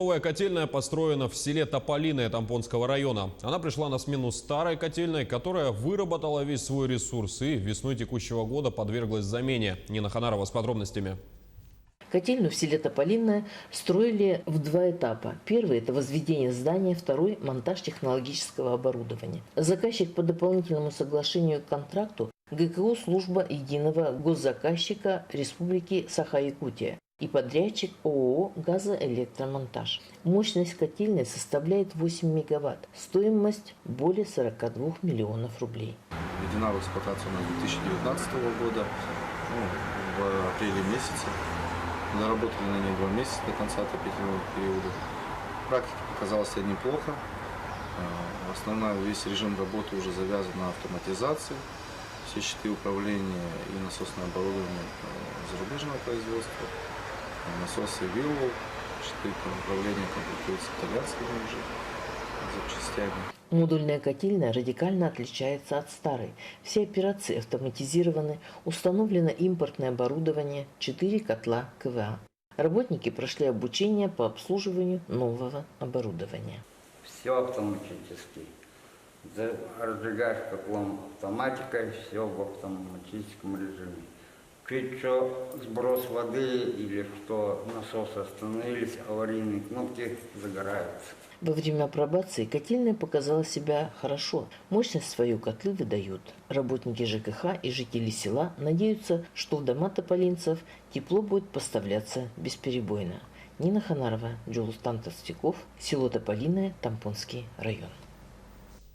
Новая котельная построена в селе Тополиное Тампонского района. Она пришла на смену старой котельной, которая выработала весь свой ресурс и весной текущего года подверглась замене. Нина Ханарова с подробностями. Котельную в селе Тополиное строили в два этапа. Первый – это возведение здания, второй – монтаж технологического оборудования. Заказчик по дополнительному соглашению к контракту – ГКУ «Служба единого госзаказчика Республики Саха-Якутия» и подрядчик ООО «Газоэлектромонтаж». Мощность котельной составляет 8 мегаватт, стоимость более 42 миллионов рублей. Введена в эксплуатацию на 2019 года, в апреле месяце. Наработали на ней 2 месяца до конца отопительного периода. Практика показала себя неплохо. Основной весь режим работы уже завязан на автоматизации. Все щиты управления и насосное оборудование зарубежного производства. Насосы Виллоу, щиты управления комплектуются итальянскими уже запчастями. Модульная котельная радикально отличается от старой. Все операции автоматизированы, установлено импортное оборудование, 4 котла КВА. Работники прошли обучение по обслуживанию нового оборудования. Все автоматически. Разжигаешь котлом автоматикой, все в автоматическом режиме. Чуть что сброс воды или что насосы остановились, аварийные кнопки загораются. Во время апробации котельная показала себя хорошо. Мощность свою котлы выдают. Работники ЖКХ и жители села надеются, что в дома тополинцев тепло будет поставляться бесперебойно. Нина Ханарова, Джулустан Толстяков, село Тополиное, Тампонский район.